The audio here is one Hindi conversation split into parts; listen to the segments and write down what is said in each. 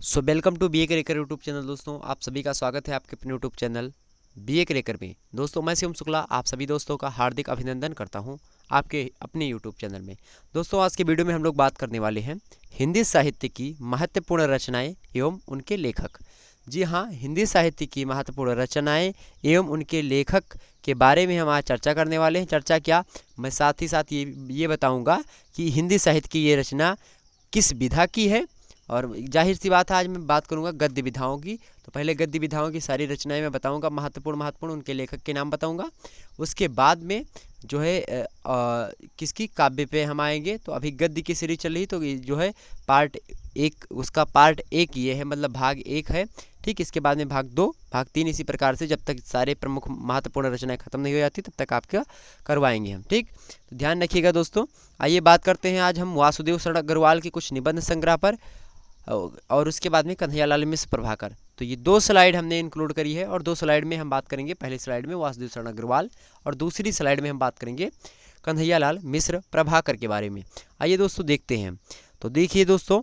Welcome to be a cracker YouTube channel. दोस्तों आप सभी का स्वागत है आपके अपने YouTube channel be a cracker में। दोस्तों मैं शिवम शुक्ला आप सभी दोस्तों का हार्दिक अभिनंदन करता हूं आपके अपने यूट्यूब चैनल में। दोस्तों आज के वीडियो में हम लोग बात करने वाले हैं हिंदी साहित्य की महत्वपूर्ण रचनाएं एवं उनके लेखक। जी हाँ, हिंदी साहित्य की महत्वपूर्ण रचनाएँ एवं उनके लेखक के बारे में हम आज चर्चा करने वाले हैं। चर्चा क्या, मैं साथ ही साथ ये बताऊँगा कि हिंदी साहित्य की ये रचना किस विधा की है। और जाहिर सी बात है आज मैं बात करूंगा गद्य विधाओं की। तो पहले गद्य विधाओं की सारी रचनाएं मैं बताऊंगा, महत्वपूर्ण उनके लेखक के नाम बताऊंगा। उसके बाद में जो है किसकी काव्य पे हम आएंगे। तो अभी गद्य की सीरीज चल रही, तो ये जो है पार्ट एक, उसका पार्ट एक ये है, मतलब भाग एक है। ठीक, इसके बाद में भाग दो, भाग तीन, इसी प्रकार से जब तक सारे प्रमुख महत्वपूर्ण रचनाएं खत्म नहीं हो जाती तब तक आपका करवाएंगे हम। ठीक, तो ध्यान रखिएगा दोस्तों। आइए बात करते हैं आज हम वासुदेव शरण अग्रवाल के कुछ निबंध संग्रह पर, और उसके बाद में कन्हैयालाल मिश्र प्रभाकर। तो ये दो स्लाइड हमने इंक्लूड करी है, और दो स्लाइड में हम बात करेंगे। पहली स्लाइड में वासुदेव शरण अग्रवाल और दूसरी स्लाइड में हम बात करेंगे कन्हैयालाल मिश्र प्रभाकर के बारे में। आइए दोस्तों देखते हैं। तो देखिए दोस्तों,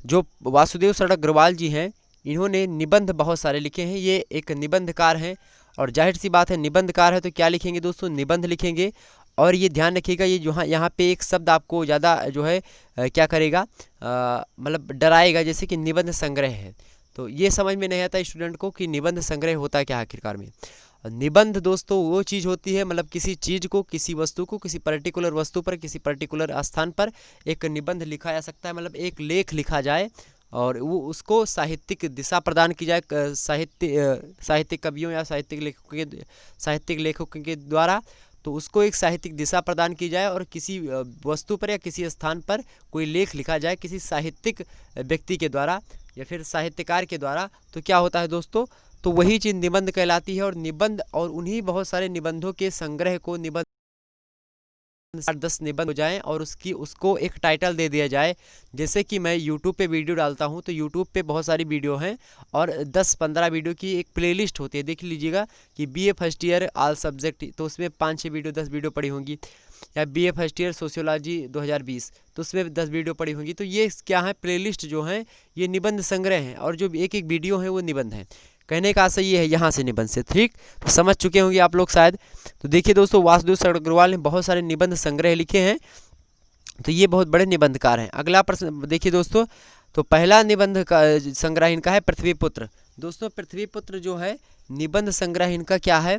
जो वासुदेव शरण अग्रवाल जी हैं, इन्होंने निबंध बहुत सारे लिखे हैं। ये एक निबंधकार हैं, और जाहिर सी बात है निबंधकार है तो क्या लिखेंगे दोस्तों, निबंध लिखेंगे। और ये ध्यान रखिएगा, ये जो यहाँ पे एक शब्द आपको ज़्यादा जो है क्या करेगा, मतलब डराएगा, जैसे कि निबंध संग्रह है। तो ये समझ में नहीं आता स्टूडेंट को कि निबंध संग्रह होता क्या आखिरकार में। निबंध दोस्तों वो चीज़ होती है, मतलब किसी चीज़ को, किसी वस्तु को, किसी पर्टिकुलर वस्तु पर, किसी पर्टिकुलर स्थान पर एक निबंध लिखा जा सकता है, मतलब एक लेख लिखा जाए और वो उसको साहित्यिक दिशा प्रदान की जाए साहित्यिक कवियों या साहित्यिक लेखकों के द्वारा। तो उसको एक साहित्यिक दिशा प्रदान की जाए और किसी वस्तु पर या किसी स्थान पर कोई लेख लिखा जाए किसी साहित्यिक व्यक्ति के द्वारा या फिर साहित्यकार के द्वारा। तो क्या होता है दोस्तों, तो वही चीज़ निबंध कहलाती है। और निबंध और उन्हीं बहुत सारे निबंधों के संग्रह को निबंध 10 निबंध हो जाएं और उसको एक टाइटल दे दिया जाए। जैसे कि मैं YouTube पे वीडियो डालता हूं, तो YouTube पे बहुत सारी वीडियो हैं और 10-15 वीडियो की एक प्लेलिस्ट होती है। देख लीजिएगा कि BA first year all subject, तो उसमें 5-6 वीडियो 10 वीडियो पड़ी होंगी। या BA फर्स्ट ईयर सोशियोलॉजी 2020, तो उसमें 10 वीडियो पड़ी होंगी। तो ये क्या है, प्लेलिस्ट जो है ये निबंध संग्रह हैं, और जो एक एक वीडियो है वो निबंध है। कहने का आशय ये है यहाँ से निबंध से। ठीक, तो समझ चुके होंगे आप लोग शायद। तो देखिए दोस्तों, वासुदेव शरण अग्रवाल ने बहुत सारे निबंध संग्रह लिखे हैं, तो ये बहुत बड़े निबंधकार हैं। अगला प्रश्न देखिए दोस्तों, तो पहला निबंध का संग्रह इनका है पृथ्वीपुत्र। दोस्तों पृथ्वीपुत्र जो है निबंध संग्रह इनका क्या है,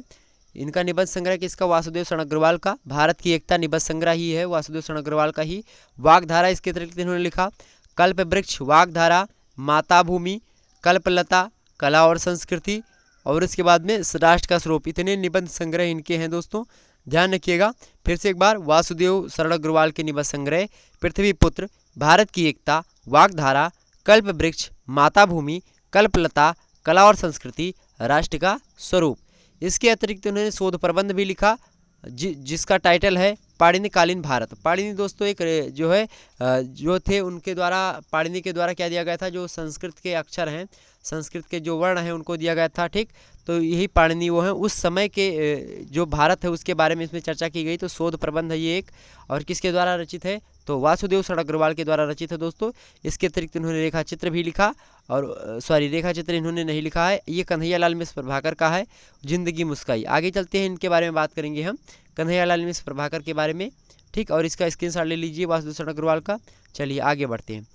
इनका निबंध संग्रह किसका, वासुदेव शरण अग्रवाल का। भारत की एकता निबंध संग्रह ही है वासुदेव शरण अग्रवाल का ही। वाग्धारा इसके अतिरिक्त इन्होंने लिखा, कल्प वृक्ष, वाग्धारा, माता भूमि, कल्पलता, कला और संस्कृति, और इसके बाद में राष्ट्र का स्वरूप। इतने निबंध संग्रह इनके हैं दोस्तों, ध्यान रखिएगा। फिर से एक बार, वासुदेव शरण अग्रवाल के निबंध संग्रह पृथ्वीपुत्र, भारत की एकता, वाग्धारा, कल्प वृक्ष, माता भूमि, कल्पलता, कला और संस्कृति, राष्ट्र का स्वरूप। इसके अतिरिक्त उन्होंने शोध प्रबंध भी लिखा जिसका टाइटल है पाणिनि कालीन भारत। पाणिनि दोस्तों एक जो है जो थे उनके द्वारा, पाणिनि के द्वारा क्या दिया गया था, जो संस्कृत के अक्षर हैं, संस्कृत के जो वर्ण हैं उनको दिया गया था। ठीक, तो यही पाणिनि वो हैं। उस समय के जो भारत है उसके बारे में इसमें चर्चा की गई। तो शोध प्रबंध है ये एक, और किसके द्वारा रचित है, तो वासुदेव शरण अग्रवाल के द्वारा रचित है दोस्तों। इसके अतिरिक्त इन्होंने रेखा चित्र भी लिखा, और रेखा चित्र इन्होंने नहीं लिखा है, ये कन्हैयालाल मिश्र प्रभाकर का है, जिंदगी मुस्काई। आगे चलते हैं, इनके बारे में बात करेंगे हम, कन्हैयालाल मिश्र प्रभाकर के बारे में। ठीक, और इसका स्क्रीनशॉट ले लीजिए वासुदेव शरण अग्रवाल का। चलिए आगे बढ़ते हैं।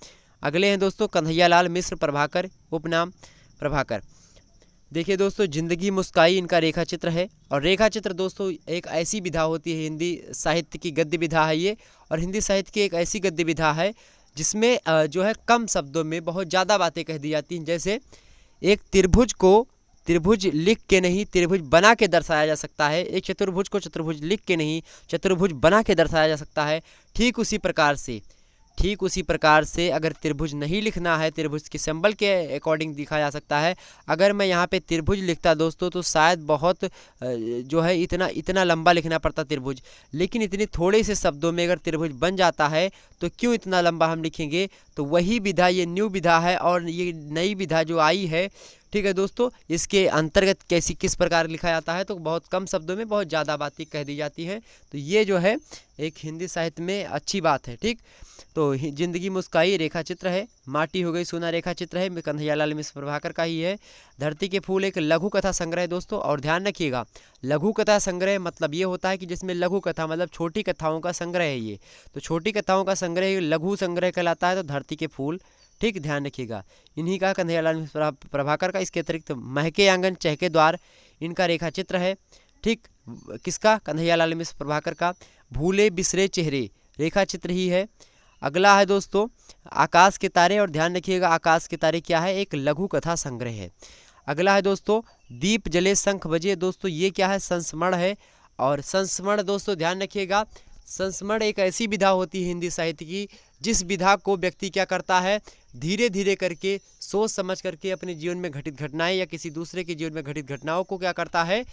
अगले हैं दोस्तों कन्हैयालाल मिश्र प्रभाकर, उपनाम प्रभाकर। देखिए दोस्तों, जिंदगी मुस्काई इनका रेखा चित्र है। और रेखा चित्र दोस्तों एक ऐसी विधा होती है, हिंदी साहित्य की गद्य विधा है ये, और हिंदी साहित्य की एक ऐसी गद्य विधा है जिसमें जो है कम शब्दों में बहुत ज़्यादा बातें कह दी जाती हैं। जैसे एक त्रिभुज को त्रिभुज लिख के नहीं, त्रिभुज बना के दर्शाया जा सकता है। एक चतुर्भुज को चतुर्भुज लिख के नहीं, चतुर्भुज बना के दर्शाया जा सकता है। ठीक उसी प्रकार से अगर त्रिभुज नहीं लिखना है, त्रिभुज के सिंबल के अकॉर्डिंग दिखा जा सकता है। अगर मैं यहाँ पे त्रिभुज लिखता दोस्तों तो शायद बहुत जो है इतना लंबा लिखना पड़ता त्रिभुज, लेकिन इतने थोड़े से शब्दों में अगर त्रिभुज बन जाता है तो क्यों इतना लंबा हम लिखेंगे। तो वही विधा, ये न्यू विधा है, और ये नई विधा जो आई है, ठीक है दोस्तों, इसके अंतर्गत कैसी किस प्रकार लिखा जाता है, तो बहुत कम शब्दों में बहुत ज़्यादा बातें कह दी जाती हैं। तो ये जो है एक हिंदी साहित्य में अच्छी बात है। ठीक, तो जिंदगी मुस्काई रेखा चित्र है, माटी हो गई सोना रेखा चित्र है, कन्हैयालाल मिश्र प्रभाकर का ही है। धरती के फूल एक लघु कथा संग्रह है दोस्तों। और ध्यान रखिएगा, लघु कथा संग्रह मतलब ये होता है कि जिसमें लघु कथा मतलब छोटी कथाओं का संग्रह है ये, तो छोटी कथाओं का संग्रह लघु संग्रह कहलाता है। तो धरती के फूल, ठीक, ध्यान रखिएगा, इन्हीं का कन्हैयालाल मिश्र प्रभाकर का। इसके अतिरिक्त महके आंगन चहके द्वार, इनका रेखा चित्र है। ठीक, किसका? कन्हैयालाल मिश्र प्रभाकर का। भूले बिसरे चेहरे रेखा चित्र ही है। अगला है दोस्तों आकाश के तारे, और ध्यान रखिएगा आकाश के तारे क्या है? एक लघु कथा संग्रह है। अगला है दोस्तों दीप जले शंख बजे, दोस्तों ये क्या है? संस्मरण है। और संस्मरण दोस्तों ध्यान रखिएगा, संस्मरण एक ऐसी विधा होती है हिंदी साहित्य की जिस विधा को व्यक्ति क्या करता है, धीरे धीरे करके सोच समझ करके अपने जीवन में घटित घटनाएं या किसी दूसरे के जीवन में घटित घटनाओं को क्या करता है,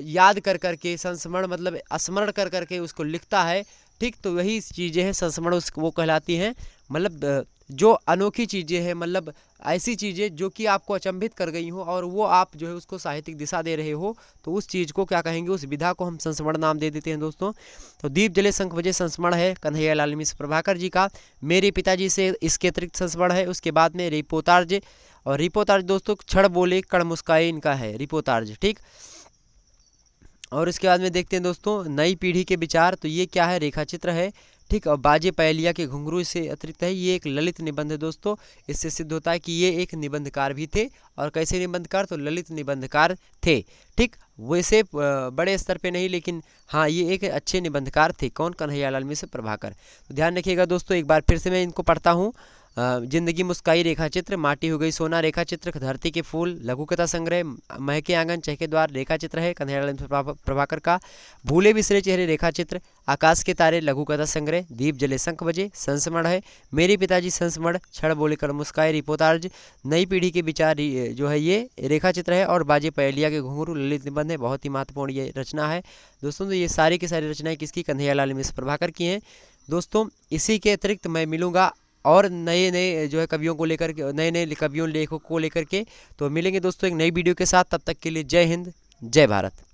याद कर करके, संस्मरण मतलब स्मरण कर करके उसको लिखता है। ठीक, तो वही चीज़ें हैं संस्मरण, उसको वो कहलाती हैं। मतलब जो अनोखी चीज़ें हैं, मतलब ऐसी चीज़ें जो कि आपको अचंभित कर गई हो और वो आप जो है उसको साहित्यिक दिशा दे रहे हो, तो उस चीज़ को क्या कहेंगे? उस विधा को हम संस्मरण नाम दे देते हैं दोस्तों। तो दीप जले शंख बजे संस्मरण है कन्हैयालाल मिश्र प्रभाकर जी का। मेरे पिताजी से इसके अतिरिक्त संस्मरण है। उसके बाद में रिपोतार्ज, और रिपोतार्ज दोस्तों क्षण बोले कण मुस्काए, इनका है रिपोतार्ज। ठीक, और इसके बाद में देखते हैं दोस्तों नई पीढ़ी के विचार, तो ये क्या है? रेखा चित्र है। ठीक, और बाजे पहलिया के घुंघरू इससे अतिरिक्त है। ये एक ललित निबंध है दोस्तों। इससे सिद्ध होता है कि ये एक निबंधकार भी थे। और कैसे निबंधकार? तो ललित निबंधकार थे। ठीक, वैसे बड़े स्तर पे नहीं, लेकिन हाँ ये एक अच्छे निबंधकार थे। कौन? कन्हैयालाल मिश्र प्रभाकर। तो ध्यान रखिएगा दोस्तों, एक बार फिर से मैं इनको पढ़ता हूँ। जिंदगी मुस्काई रेखा चित्र, माटी हो गई सोना रेखा चित्र, धरती के फूल लघु कथा संग्रह, महके आंगन चहके द्वार रेखा चित्र है कन्हैयालाल मिश्र प्रभाकर का। भूले बिसरे चेहरे रेखा चित्र, आकाश के तारे लघु कथा संग्रह, दीप जले शंख बजे संस्मरण है। मेरे पिताजी संस्मरण, क्षण बोले कर मुस्काए रिपोतार्ज, नई पीढ़ी के विचार जो है ये रेखा चित्र है। और बाजे पहलिया के घुंघरू ललित निबंध है। बहुत ही महत्वपूर्ण ये रचना है दोस्तों। तो ये सारी की सारी रचनाएं किसकी? कन्हैयालाल मिश्र प्रभाकर की हैं दोस्तों। इसी के अतिरिक्त मैं मिलूंगा और नए नए जो है कवियों को लेकर के, नए नए कवियों लेखकों को लेकर के, तो मिलेंगे दोस्तों एक नई वीडियो के साथ। तब तक के लिए जय हिंद, जय भारत।